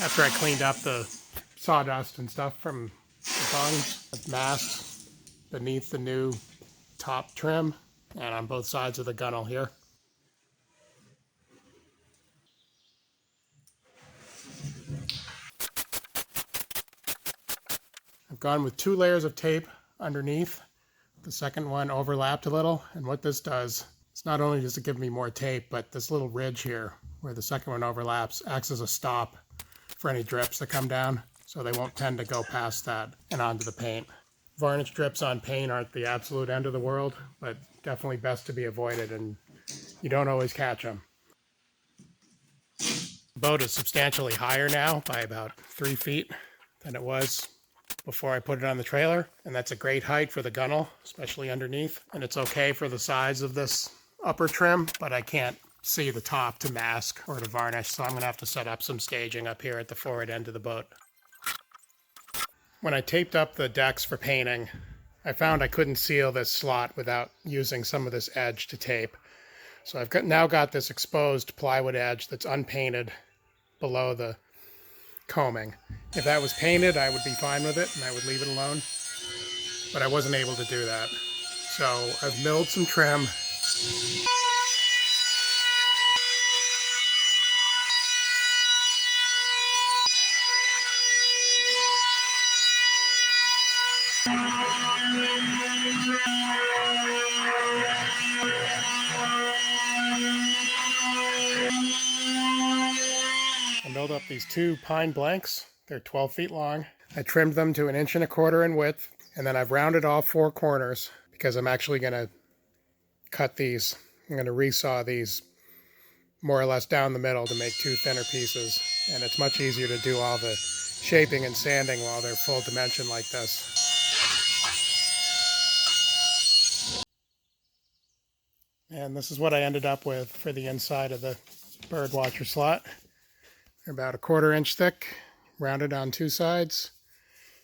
After I cleaned up the sawdust and stuff from the bungs, I've masked beneath the new top trim and on both sides of the gunnel here. I've gone with 2 layers of tape underneath. The second one overlapped a little, and what this does is not only does it give me more tape, but this little ridge here where the second one overlaps acts as a stop for any drips that come down, so they won't tend to go past that and onto the paint. Varnish drips on paint aren't the absolute end of the world, but definitely best to be avoided, and you don't always catch them. The boat is substantially higher now by about 3 feet than it was before I put it on the trailer, and that's a great height for the gunnel, especially underneath. And it's okay for the size of this upper trim, but I can't see the top to mask or to varnish, so I'm going to have to set up some staging up here at the forward end of the boat. When I taped up the decks for painting, I found I couldn't seal this slot without using some of this edge to tape. So I've now got this exposed plywood edge that's unpainted below the combing. If that was painted, I would be fine with it and I would leave it alone, but I wasn't able to do that. So I've milled some trim. I milled up these 2 pine blanks. They're 12 feet long. I trimmed them to 1.25 inches in width, and then I've rounded off 4 corners because I'm actually going to cut these. I'm going to resaw these more or less down the middle to make 2 thinner pieces, and it's much easier to do all the shaping and sanding while they're full dimension like this. And this is what I ended up with for the inside of the birdwatcher slot. They're about 1/4 inch thick, rounded on 2 sides,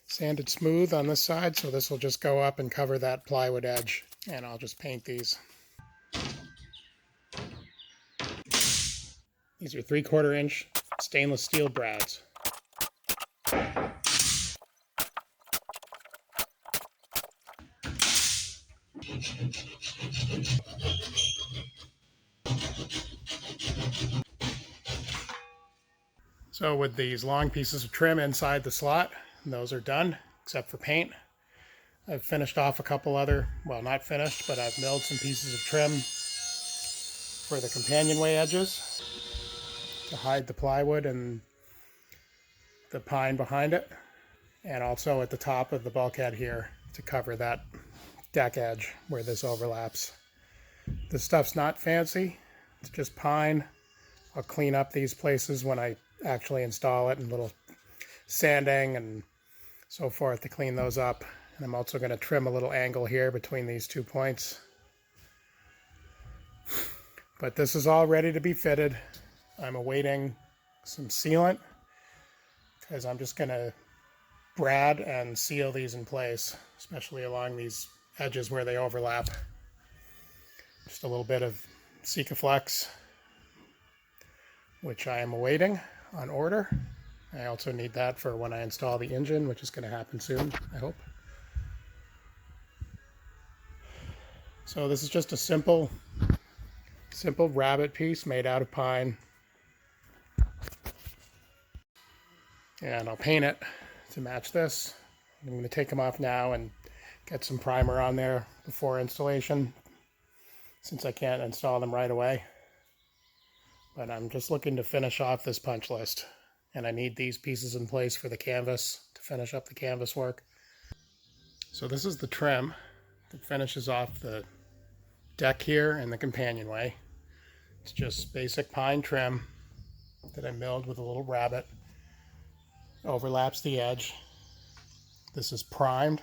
sanded smooth on this side, so this will just go up and cover that plywood edge, and I'll just paint these. These are 3/4 inch stainless steel brads. So with these long pieces of trim inside the slot, those are done, except for paint. I've finished off a couple other, well, not finished, but I've milled some pieces of trim for the companionway edges to hide the plywood and the pine behind it, and also at the top of the bulkhead here to cover that deck edge where this overlaps. This stuff's not fancy, it's just pine. I'll clean up these places when I actually install it, and little sanding and so forth to clean those up. And I'm also going to trim a little angle here between these 2 points. But this is all ready to be fitted. I'm awaiting some sealant because I'm just going to brad and seal these in place, especially along these edges where they overlap. Just a little bit of Sikaflex, which I am awaiting on order. I also need that for when I install the engine, which is going to happen soon, I hope. So this is just a simple rabbet piece made out of pine. And I'll paint it to match this. I'm going to take them off now and get some primer on there before installation, since I can't install them right away. But I'm just looking to finish off this punch list, and I need these pieces in place for the canvas to finish up the canvas work. So this is the trim that finishes off the deck here and the companionway. It's just basic pine trim that I milled with a little rabbet. Overlaps the edge. This is primed,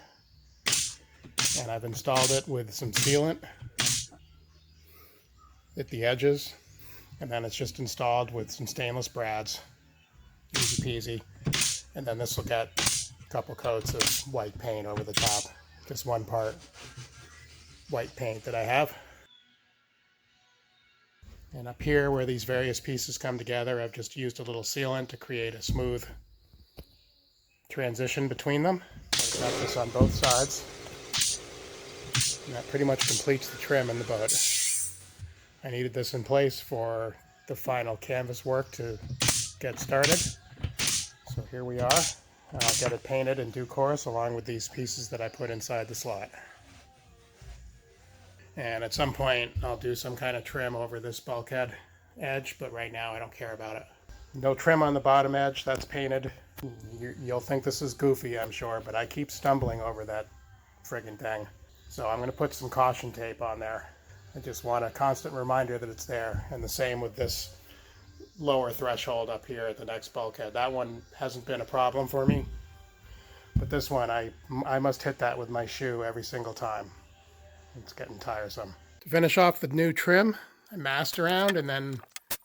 and I've installed it with some sealant at the edges. And then it's just installed with some stainless brads. Easy peasy. And then this will get a couple coats of white paint over the top. Just 1 part white paint that I have. And up here where these various pieces come together, I've just used a little sealant to create a smooth transition between them. I've got this on both sides. And that pretty much completes the trim in the boat. I needed this in place for the final canvas work to get started. So here we are. I'll get it painted in due course along with these pieces that I put inside the slot. And at some point I'll do some kind of trim over this bulkhead edge, but right now I don't care about it. No trim on the bottom edge, that's painted. You'll think this is goofy, I'm sure, but I keep stumbling over that friggin' thing. So I'm going to put some caution tape on there. I just want a constant reminder that it's there. And the same with this lower threshold up here at the next bulkhead. That one hasn't been a problem for me, but this one I must hit that with my shoe every single time. It's getting tiresome. To finish off the new trim, I masked around and then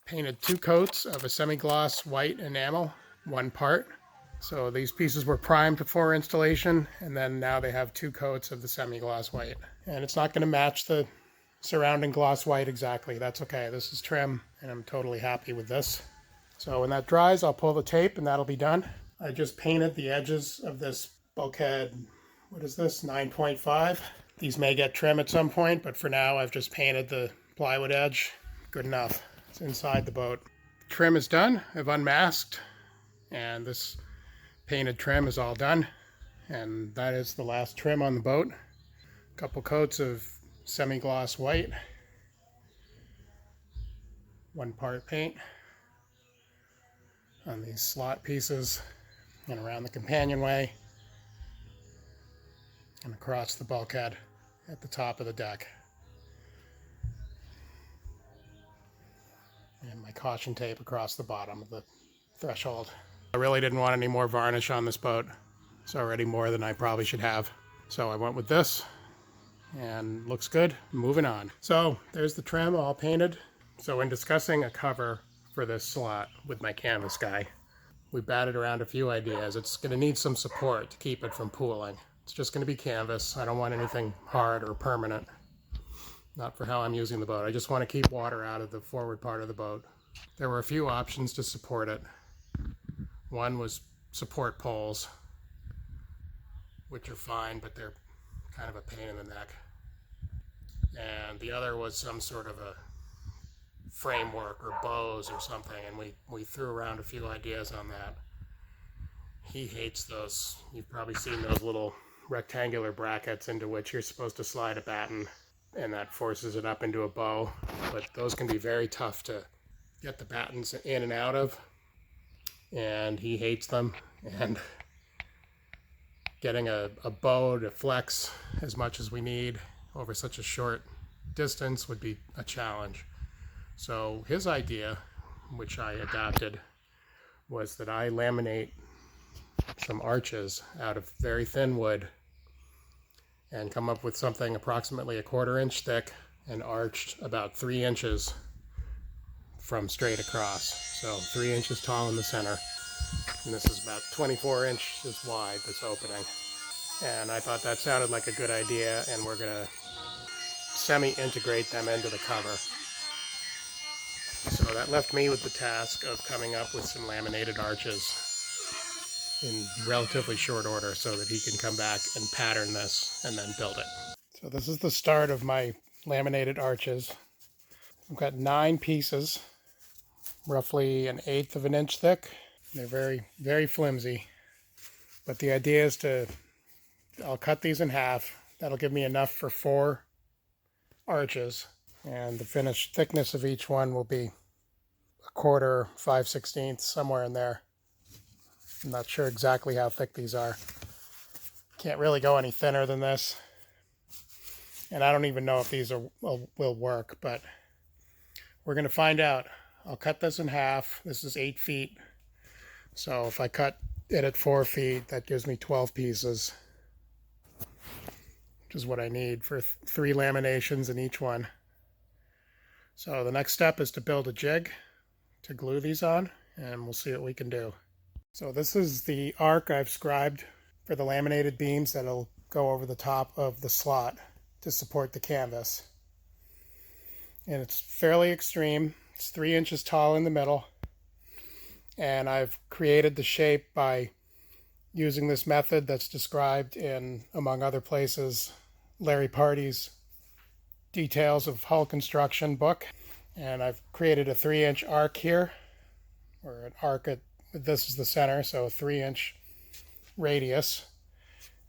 painted 2 coats of a semi-gloss white enamel, one part. So these pieces were primed before installation, and then now they have 2 coats of the semi-gloss white. And it's not going to match the surrounding gloss white exactly. That's okay. This is trim, and I'm totally happy with this. So when that dries, I'll pull the tape, and that'll be done. I just painted the edges of this bulkhead, what is this, 9.5? These may get trim at some point, but for now I've just painted the plywood edge. Good enough. It's inside the boat. Trim is done. I've unmasked, and this painted trim is all done. And that is the last trim on the boat. A couple coats of semi-gloss white. 1 part paint on these slot pieces and around the companionway and across the bulkhead at the top of the deck. And my caution tape across the bottom of the threshold. I really didn't want any more varnish on this boat. It's already more than I probably should have. So I went with this, and looks good. Moving on. So there's the trim all painted. So in discussing a cover for this slot with my canvas guy, we batted around a few ideas. It's going to need some support to keep it from pooling. It's just going to be canvas. I don't want anything hard or permanent. Not for how I'm using the boat. I just want to keep water out of the forward part of the boat. There were a few options to support it. One was support poles, which are fine, but they're kind of a pain in the neck. And the other was some sort of a framework or bows or something, and we threw around a few ideas on that. He hates those. You've probably seen those little rectangular brackets into which you're supposed to slide a batten, and that forces it up into a bow. But those can be very tough to get the battens in and out of, and he hates them. And getting a bow to flex as much as we need over such a short distance would be a challenge. So his idea, which I adopted, was that I laminate some arches out of very thin wood and come up with something approximately 1/4 inch thick and arched about 3 inches from straight across. So 3 inches tall in the center. And this is about 24 inches wide, this opening. And I thought that sounded like a good idea, and we're going to semi-integrate them into the cover. So that left me with the task of coming up with some laminated arches in relatively short order so that he can come back and pattern this and then build it. So this is the start of my laminated arches. I've got 9 pieces, roughly 1/8 of an inch thick. They're very, very flimsy. But the idea is I'll cut these in half. That'll give me enough for 4 arches. And the finished thickness of each one will be 1/4, 5/16, somewhere in there. I'm not sure exactly how thick these are. Can't really go any thinner than this. And I don't even know if these will work, but we're going to find out. I'll cut this in half. This is 8 feet. So if I cut it at 4 feet, that gives me 12 pieces, which is what I need for 3 laminations in each one. So the next step is to build a jig to glue these on, and we'll see what we can do. So this is the arc I've scribed for the laminated beams that'll go over the top of the slot to support the canvas. And it's fairly extreme. It's 3 inches tall in the middle, and I've created the shape by using this method that's described in, among other places, Larry Party's Details of Hull Construction book. And I've created a 3-inch arc here, or an arc at, this is the center, so a 3-inch radius.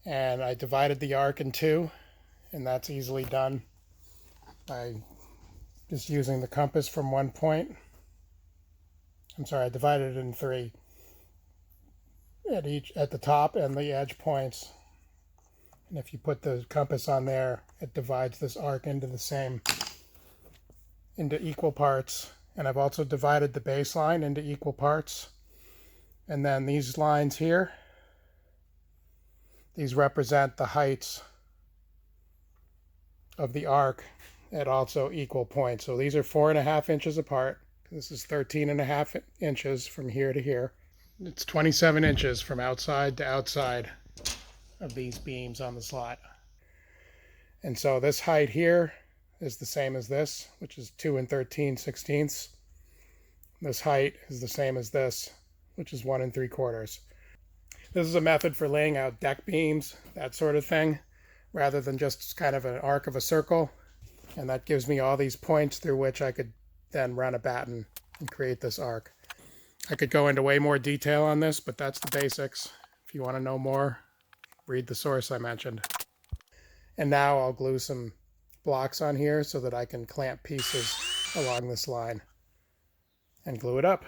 And I divided the arc in two, and that's easily done by just using the compass from one point. I'm sorry, I divided it in three at the top and the edge points. And if you put the compass on there, it divides this arc into equal parts. And I've also divided the baseline into equal parts. And then these lines here, these represent the heights of the arc at also equal points. So these are 4.5 inches apart. This is 13.5 inches from here to here. It's 27 inches from outside to outside of these beams on the slot. And so this height here is the same as this, which is 2 13/16. This height is the same as this, which is 1 3/4. This is a method for laying out deck beams, that sort of thing, rather than just kind of an arc of a circle. And that gives me all these points through which I could then run a batten and create this arc. I could go into way more detail on this, but that's the basics. If you want to know more, read the source I mentioned. And now I'll glue some blocks on here so that I can clamp pieces along this line and glue it up.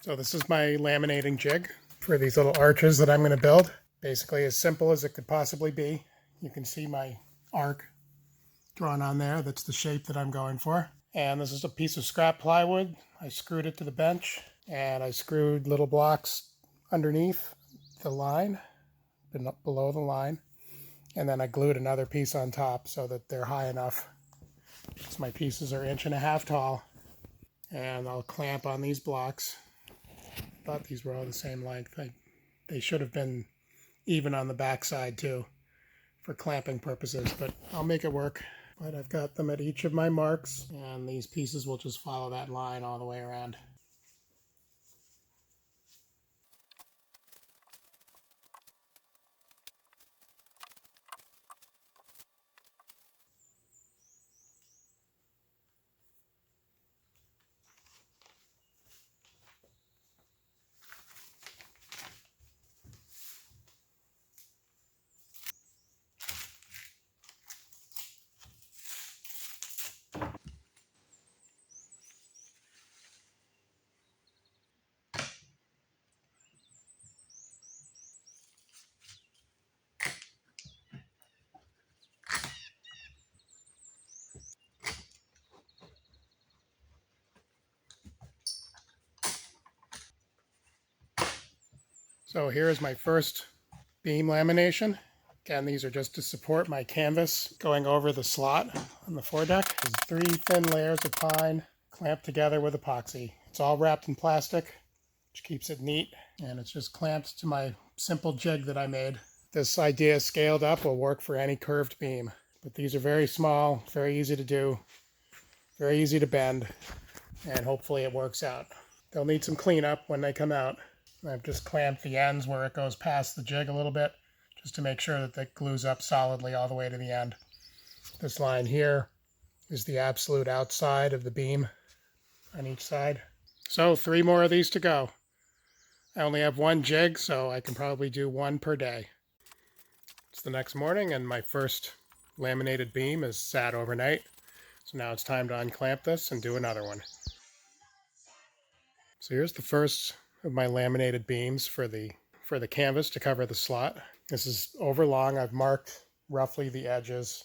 So this is my laminating jig for these little arches that I'm going to build. Basically as simple as it could possibly be. You can see my arc drawn on there. That's the shape that I'm going for. And this is a piece of scrap plywood. I screwed it to the bench, and I screwed little blocks underneath the line, below the line, and then I glued another piece on top so that they're high enough. So my pieces are 1.5 inches tall, and I'll clamp on these blocks. I thought these were all the same length. They should have been even on the back side too for clamping purposes, but I'll make it work. But I've got them at each of my marks, and these pieces will just follow that line all the way around. So here's my first beam lamination. Again, these are just to support my canvas going over the slot on the foredeck. There's 3 thin layers of pine clamped together with epoxy. It's all wrapped in plastic, which keeps it neat, and it's just clamped to my simple jig that I made. This idea scaled up will work for any curved beam, but these are very small, very easy to do, very easy to bend, and hopefully it works out. They'll need some cleanup when they come out. I've just clamped the ends where it goes past the jig a little bit, just to make sure that that glues up solidly all the way to the end. This line here is the absolute outside of the beam on each side. So 3 more of these to go. I only have 1 jig, so I can probably do 1 per day. It's the next morning, and my first laminated beam is sat overnight. So now it's time to unclamp this and do another one. So here's the first of my laminated beams for the canvas to cover the slot. This is overlong. I've marked roughly the edges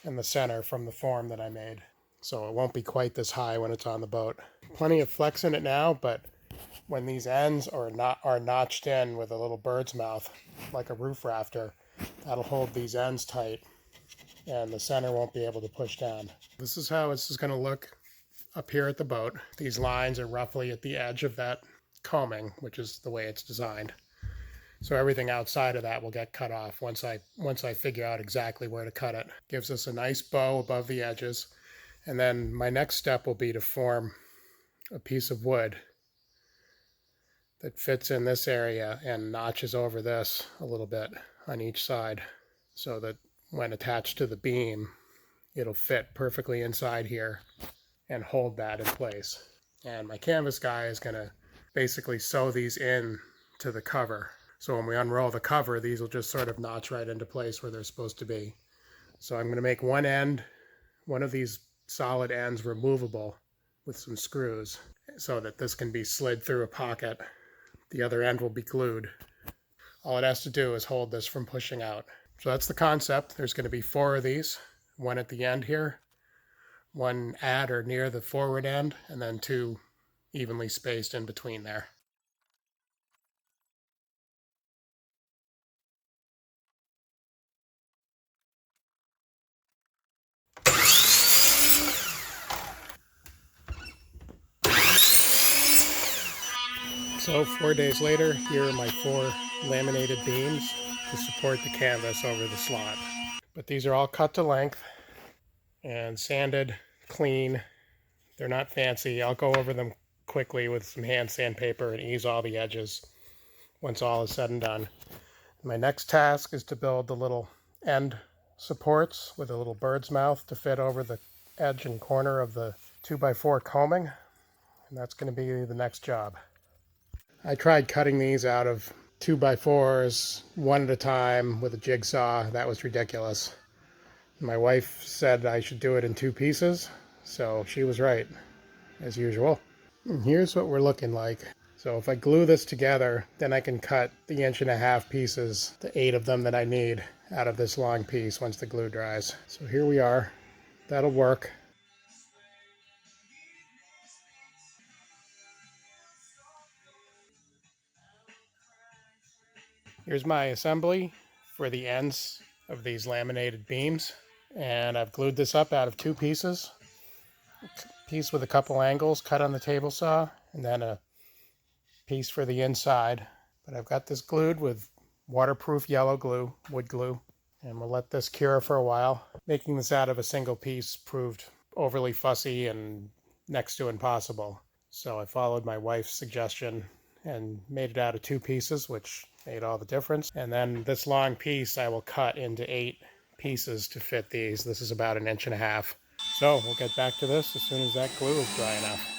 and the center from the form that I made, so it won't be quite this high when it's on the boat. Plenty of flex in it now, but when these ends are notched in with a little bird's mouth, like a roof rafter, that'll hold these ends tight and the center won't be able to push down. This is how this is going to look up here at the boat. These lines are roughly at the edge of that combing, which is the way it's designed. So everything outside of that will get cut off once I figure out exactly where to cut it. Gives us a nice bow above the edges. And then my next step will be to form a piece of wood that fits in this area and notches over this a little bit on each side, so that when attached to the beam, it'll fit perfectly inside here and hold that in place. And my canvas guy is going to basically sew these in to the cover. So when we unroll the cover, these will just sort of notch right into place where they're supposed to be. So I'm going to make one of these solid ends removable with some screws so that this can be slid through a pocket. The other end will be glued. All it has to do is hold this from pushing out. So that's the concept. There's going to be 4 of these, one at the end here, one at or near the forward end, and then 2 evenly spaced in between there. So 4 days later, here are my 4 laminated beams to support the canvas over the slot. But these are all cut to length and sanded clean. They're not fancy. I'll go over them quickly with some hand sandpaper and ease all the edges once all is said and done. My next task is to build the little end supports with a little bird's mouth to fit over the edge and corner of the 2x4 combing, and that's going to be the next job. I tried cutting these out of 2x4s one at a time with a jigsaw. That was ridiculous. My wife said I should do it in 2 pieces, so she was right, as usual. And here's what we're looking like. So if I glue this together, then I can cut the 1.5-inch pieces, the 8 of them that I need, out of this long piece once the glue dries. So here we are. That'll work. Here's my assembly for the ends of these laminated beams. And I've glued this up out of 2 pieces. A piece with a couple angles cut on the table saw, and then a piece for the inside. But I've got this glued with waterproof yellow glue, wood glue, and we'll let this cure for a while. Making this out of a single piece proved overly fussy and next to impossible. So I followed my wife's suggestion and made it out of 2 pieces, which made all the difference. And then this long piece I will cut into 8 pieces to fit these. This is about 1.5 inches. So we'll get back to this as soon as that glue is dry enough.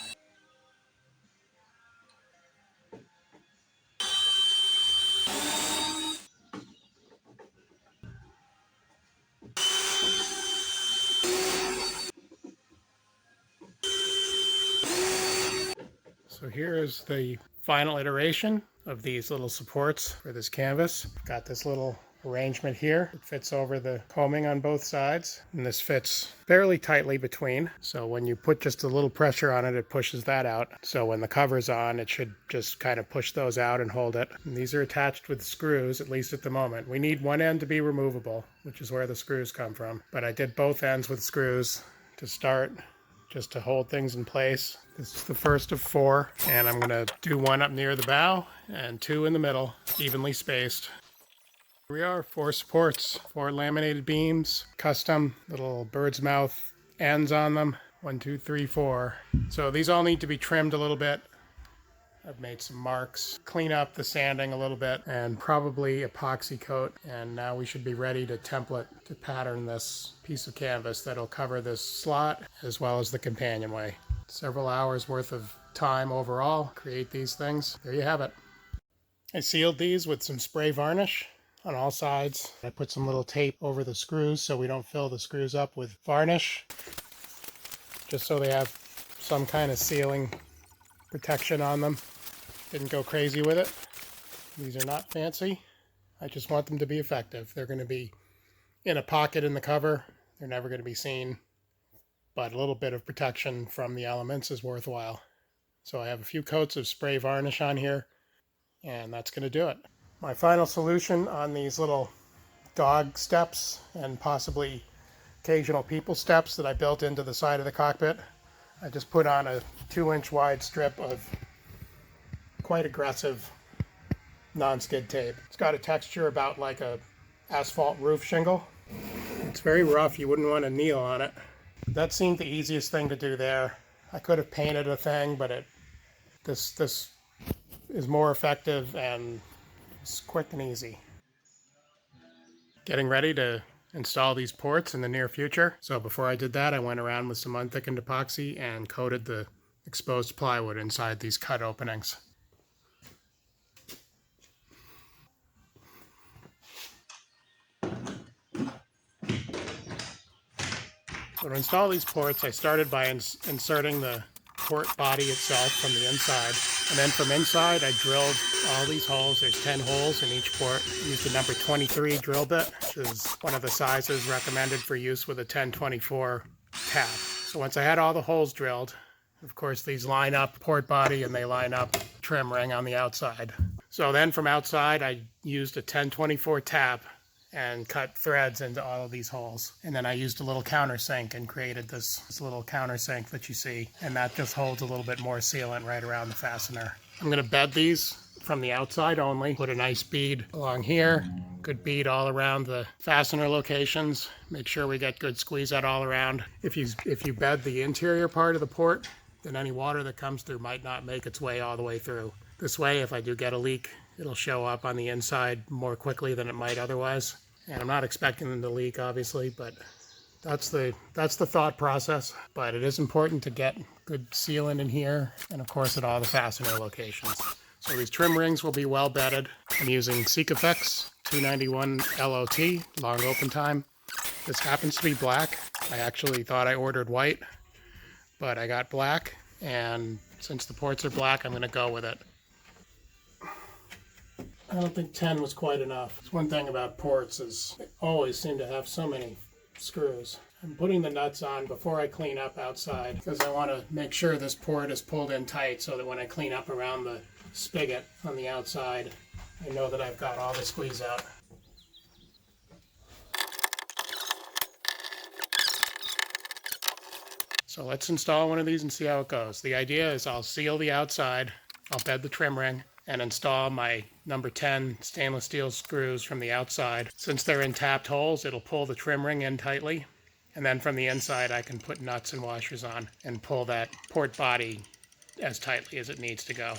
So here is the final iteration of these little supports for this canvas. Got this little arrangement here. It fits over the combing on both sides, and this fits fairly tightly between. So when you put just a little pressure on it, it pushes that out. So when the cover's on, it should just kind of push those out and hold it. And these are attached with screws, at least at the moment. We need one end to be removable, which is where the screws come from. But I did both ends with screws to start, just to hold things in place. This is the first of 4, and I'm going to do 1 up near the bow and 2 in the middle, evenly spaced. Here we are, 4 supports, 4 laminated beams, custom little bird's mouth ends on them. 1, 2, 3, 4. So these all need to be trimmed a little bit. I've made some marks, clean up the sanding a little bit, and probably epoxy coat. And now we should be ready to template, to pattern this piece of canvas that'll cover this slot as well as the companionway. Several hours worth of time overall, create these things. There you have it. I sealed these with some spray varnish on all sides. I put some little tape over the screws so we don't fill the screws up with varnish, just so they have some kind of sealing protection on them. Didn't go crazy with it. These are not fancy. I just want them to be effective. They're going to be in a pocket in the cover. They're never going to be seen, but a little bit of protection from the elements is worthwhile. So I have a few coats of spray varnish on here, and that's going to do it. My final solution on these little dog steps and possibly occasional people steps that I built into the side of the cockpit. I just put on a 2-inch wide strip of quite aggressive non-skid tape. It's got a texture about like a asphalt roof shingle. It's very rough, you wouldn't want to kneel on it. That seemed the easiest thing to do there. I could have painted a thing, but this is more effective and it's quick and easy. Getting ready to install these ports in the near future. So before I did that, I went around with some unthickened epoxy and coated the exposed plywood inside these cut openings. So to install these ports, I started by inserting the port body itself from the inside. And then from inside, I drilled all these holes. There's 10 holes in each port. I used a number 23 drill bit, which is one of the sizes recommended for use with a 1024 tap. So once I had all the holes drilled, of course, these line up port body and they line up trim ring on the outside. So then from outside, I used a 1024 tap and cut threads into all of these holes. And then I used a little countersink and created this little countersink that you see. And that just holds a little bit more sealant right around the fastener. I'm gonna bed these from the outside only. Put a nice bead along here, good bead all around the fastener locations. Make sure we get good squeeze out all around. If you bed the interior part of the port, then any water that comes through might not make its way all the way through. This way, if I do get a leak, it'll show up on the inside more quickly than it might otherwise. And I'm not expecting them to leak, obviously, but that's the thought process. But it is important to get good sealant in here, and of course at all the fastener locations. So these trim rings will be well bedded. I'm using Skiff 291 LOT, long open time. This happens to be black. I actually thought I ordered white, but I got black, and since the ports are black, I'm gonna go with it. I don't think 10 was quite enough. It's one thing about ports is they always seem to have so many screws. I'm putting the nuts on before I clean up outside because I want to make sure this port is pulled in tight so that when I clean up around the spigot on the outside, I know that I've got all the squeeze out. So let's install one of these and see how it goes. The idea is I'll seal the outside, I'll bed the trim ring, and install my number 10 stainless steel screws from the outside. Since they're in tapped holes, it'll pull the trim ring in tightly. And then from the inside, I can put nuts and washers on and pull that port body as tightly as it needs to go.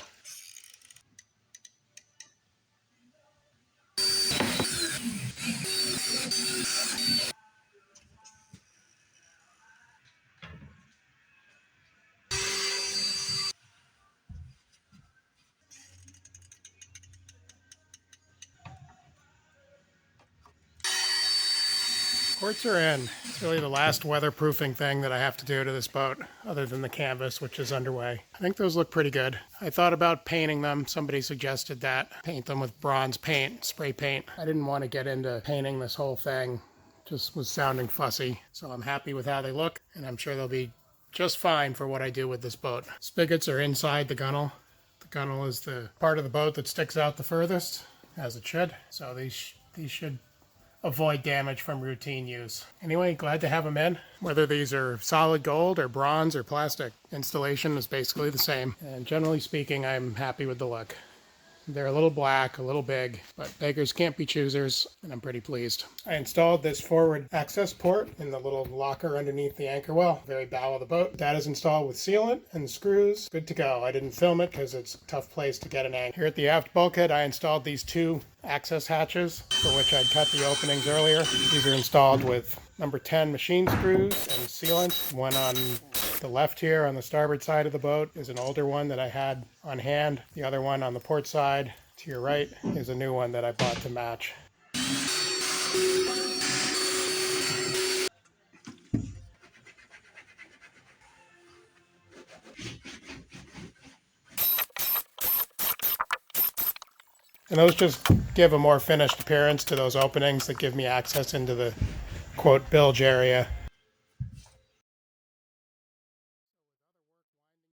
Ports are in. It's really the last weatherproofing thing that I have to do to this boat, other than the canvas, which is underway. I think those look pretty good. I thought about painting them. Somebody suggested that. Paint them with bronze paint, spray paint. I didn't want to get into painting this whole thing. Just was sounding fussy. So I'm happy with how they look, and I'm sure they'll be just fine for what I do with this boat. Spigots are inside the gunnel. The gunnel is the part of the boat that sticks out the furthest, as it should. So these should avoid damage from routine use. Anyway, glad to have them in. Whether these are solid gold or bronze or plastic, installation is basically the same. And generally speaking, I'm happy with the look. They're a little black, a little big, but beggars can't be choosers, and I'm pretty pleased. I installed this forward access port in the little locker underneath the anchor well, very bow of the boat. That is installed with sealant and screws. Good to go. I didn't film it because it's a tough place to get an anchor. Here at the aft bulkhead, I installed these 2 access hatches, for which I'd cut the openings earlier. These are installed with number 10 machine screws and sealant. One on the left here on the starboard side of the boat is an older one that I had on hand. The other one on the port side to your right is a new one that I bought to match. And those just give a more finished appearance to those openings that give me access into the quote bilge area